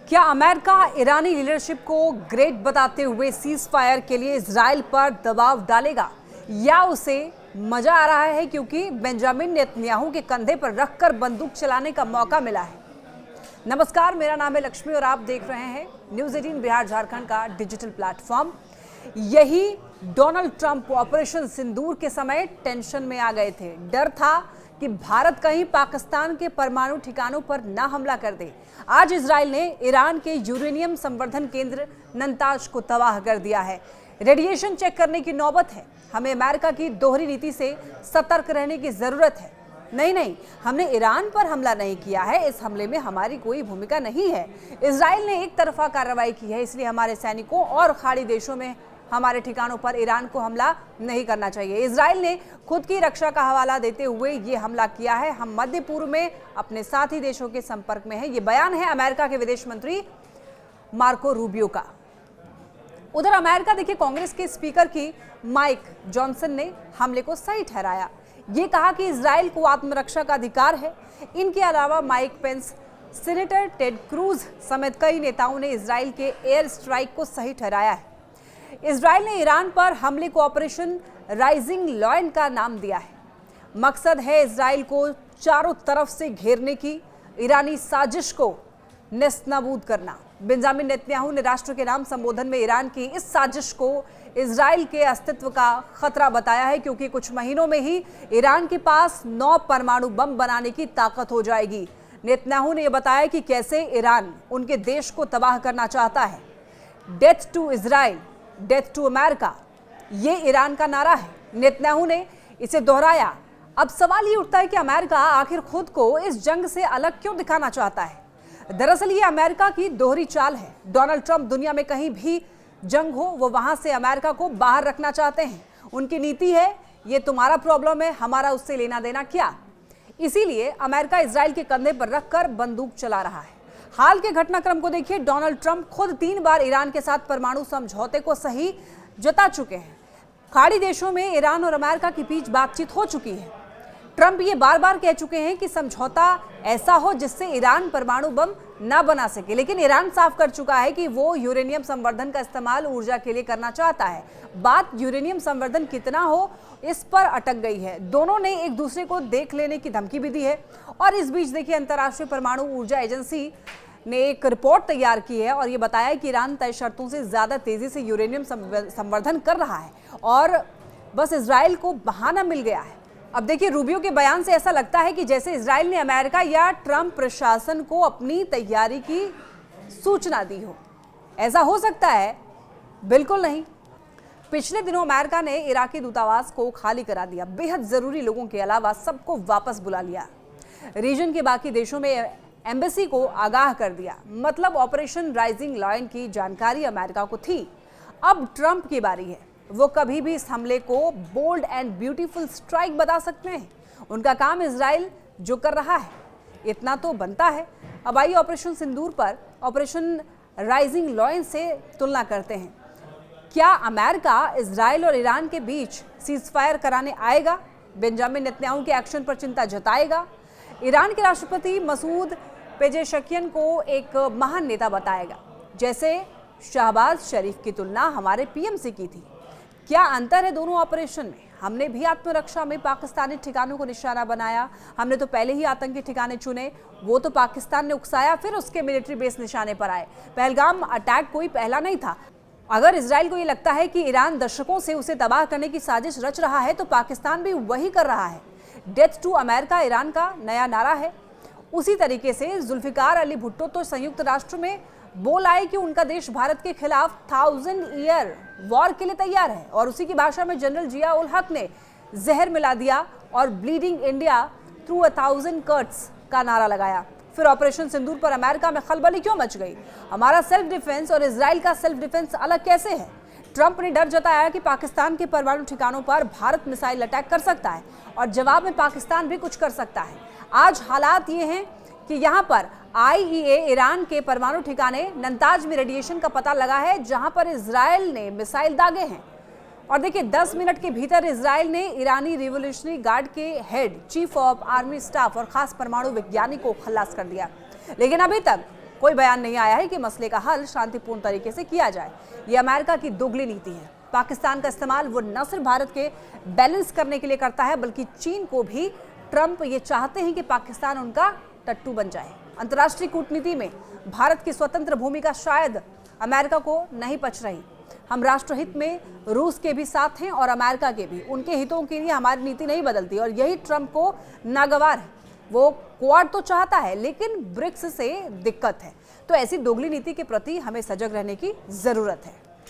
क्या अमेरिका ईरानी लीडरशिप को ग्रेट बताते हुए सीज फायर के लिए इजराइल पर दबाव डालेगा या उसे मजा आ रहा है क्योंकि बेंजामिन नेतन्याहू के कंधे पर रखकर बंदूक चलाने का मौका मिला है? नमस्कार, मेरा नाम है लक्ष्मी और आप देख रहे हैं न्यूज़ 18 बिहार झारखंड का डिजिटल प्लेटफॉर्म। यही डोनाल्ड ट्रंप ऑपरेशन सिंदूर के समय टेंशन में आ गए थे। डर था कि भारत कहीं पाकिस्तान के परमाणु ठिकानों पर ना हमला कर दे। आज इजराइल ने ईरान के यूरेनियम संवर्धन केंद्र नतांज को तबाह कर दिया है। रेडिएशन चेक करने की नौबत है। हमें अमेरिका की दोहरी नीति से सतर्क रहने की जरूरत है। नहीं, हमने ईरान पर हमला नहीं किया है। इस हमले में हमारी कोई भूमिका नहीं है। इजराइल ने एक तरफा कार्रवाई की है, इसलिए हमारे सैनिकों और खाड़ी देशों में हमारे ठिकानों पर ईरान को हमला नहीं करना चाहिए। इजराइल ने खुद की रक्षा का हवाला देते हुए ये हमला किया है। हम मध्य पूर्व में अपने साथी देशों के संपर्क में हैं। ये बयान है अमेरिका के विदेश मंत्री मार्को रूबियो का। उधर अमेरिका देखिए, कांग्रेस के स्पीकर की माइक जॉनसन ने हमले को सही ठहराया। ये कहा कि इजराइल को आत्मरक्षा का अधिकार है। इनके अलावा Mike Pence, senator Ted Cruz समेत कई नेताओं ने इजराइल के एयर स्ट्राइक को सही ठहराया है। इजराइल ने ईरान पर हमले को ऑपरेशन राइजिंग लॉयन का नाम दिया है। मकसद है इजराइल को चारों तरफ से घेरने की ईरानी साजिश को नेस्तनाबूद करना। बेंजामिन नेतन्याहू ने राष्ट्र के नाम संबोधन में ईरान की इस साजिश को इजराइल के अस्तित्व का खतरा बताया है, क्योंकि कुछ महीनों में ही ईरान के पास 9 परमाणु बम बनाने की ताकत हो जाएगी। नेतन्याहू ने यह बताया कि कैसे ईरान उनके देश को तबाह करना चाहता है। Death to Israel, death to America, ये ईरान का नारा है। नेतन्याहू ने इसे दोहराया। अब सवाल ये उठता है कि अमेरिका आखिर खुद को इस जंग से अलग क्यों दिखाना चाहता है? दरअसल ये अमेरिका की दोहरी चाल है। डोनाल्ड ट्रंप दुनिया में कहीं भी जंग हो, वो वहां से अमेरिका को बाहर रखना चाहते हैं। उनकी नीति है, ये तुम्हारा प्रॉब्लम है, हमारा उससे लेना देना क्या। इसीलिए अमेरिका इजराइल के कंधे पर रखकर बंदूक चला रहा है। हाल के घटनाक्रम को देखिए। डोनाल्ड ट्रंप खुद 3 बार ईरान के साथ परमाणु समझौते को सही जता चुके हैं। खाड़ी देशों में ईरान और अमेरिका के बीच बातचीत हो चुकी है। ट्रंप ये बार बार कह चुके हैं कि समझौता ऐसा हो जिससे ईरान परमाणु बम ना बना सके, लेकिन ईरान साफ कर चुका है कि वो यूरेनियम संवर्धन का इस्तेमाल ऊर्जा के लिए करना चाहता है। बात यूरेनियम संवर्धन कितना हो, इस पर अटक गई है। दोनों ने एक दूसरे को देख लेने की धमकी भी दी है। और इस बीच देखिए, अंतर्राष्ट्रीय परमाणु ऊर्जा एजेंसी ने एक रिपोर्ट तैयार की है और ये बताया कि ईरान तय शर्तों से ज्यादा तेजी से यूरेनियम संवर्धन कर रहा है और बस इजराइल को बहाना मिल गया है। अब देखिए, रूबियो के बयान से ऐसा लगता है कि जैसे इजराइल ने अमेरिका या ट्रंप प्रशासन को अपनी तैयारी की सूचना दी हो। ऐसा हो सकता है? बिल्कुल नहीं। पिछले दिनों अमेरिका ने इराकी दूतावास को खाली करा दिया। बेहद जरूरी लोगों के अलावा सबको वापस बुला लिया। रीजन के बाकी देशों में एम्बेसी को आगाह कर दिया। मतलब ऑपरेशन राइजिंग लॉयन की जानकारी अमेरिका को थी। अब ट्रंप की बारी है। वो कभी भी इस हमले को बोल्ड एंड ब्यूटीफुल स्ट्राइक बता सकते हैं। उनका काम इजराइल जो कर रहा है, इतना तो बनता है। अब आइए ऑपरेशन सिंदूर पर ऑपरेशन राइजिंग लॉयन से तुलना करते हैं। क्या अमेरिका इजराइल और ईरान के बीच सीज फायर कराने आएगा? बेंजामिन नेतन्याहू के एक्शन पर चिंता जताएगा? ईरान के राष्ट्रपति मसूद पेजेशकियन को एक महान नेता बताएगा, जैसे शहबाज शरीफ की तुलना हमारे पीएम से की थी। क्या अंतर है दोनों ऑपरेशन में? हमने भी आत्मरक्षा में पाकिस्तानी ठिकानों को निशाना बनाया। हमने तो पहले ही आतंकी ठिकाने चुने, वो तो पाकिस्तान ने उकसाया, फिर उसके मिलिट्री बेस निशाने पर आए। पहलगाम अटैक कोई पहला नहीं था। अगर इजराइल को ये लगता है कि ईरान दशकों से उसे तबाह करने की साजिश रच रहा है, तो पाकिस्तान भी वही कर रहा है। डेथ टू अमेरिका ईरान का नया नारा है। उसी तरीके से जुल्फिकार अली भुट्टो तो संयुक्त राष्ट्र में बोल आए कि उनका देश भारत के खिलाफ 1000 ईयर वॉर के लिए तैयार है। और उसी की भाषा में जनरल जिया उल हक ने जहर मिला दिया और ब्लीडिंग इंडिया थ्रू 1000 कट्स का नारा लगाया। फिर ऑपरेशन सिंदूर पर अमेरिका में खलबली क्यों मच गई? हमारा सेल्फ डिफेंस और इजराइल का सेल्फ डिफेंस अलग कैसे है? ट्रंप ने डर जताया कि पाकिस्तान के परमाणु ठिकानों पर भारत मिसाइल अटैक कर सकता है और जवाब में पाकिस्तान भी कुछ कर सकता है। आज हालात ये हैं कि यहाँ पर आईईए ईरान के परमाणु ठिकाने नतांज में रेडिएशन का पता लगा है, जहां पर इजराइल ने मिसाइल दागे हैं। और देखिए 10 मिनट के भीतर इजराइल ने ईरानी रिवोल्यूशनरी गार्ड के head, chief of army staff और खास परमाणु वैज्ञानिक को खल्लास कर दिया। लेकिन अभी तक कोई बयान नहीं आया है कि मसले का हल शांतिपूर्ण तरीके से किया जाए। ये अमेरिका की दोगली नीति है। पाकिस्तान का इस्तेमाल वो न सिर्फ भारत के बैलेंस करने के लिए करता है, बल्कि चीन को भी ट्रंप ये चाहते हैं कि पाकिस्तान उनका टट्टू बन जाए। अंतर्राष्ट्रीय कूटनीति में भारत की स्वतंत्र भूमिका शायद अमेरिका को नहीं पच रही। हम राष्ट्रहित में रूस के भी साथ हैं और अमेरिका के भी। उनके हितों के लिए हमारी नीति नहीं बदलती और यही ट्रंप को नागवार है। वो क्वाड तो चाहता है, लेकिन ब्रिक्स से दिक्कत है। तो ऐसी दोगली नीति के प्रति हमें सजग रहने की जरूरत है।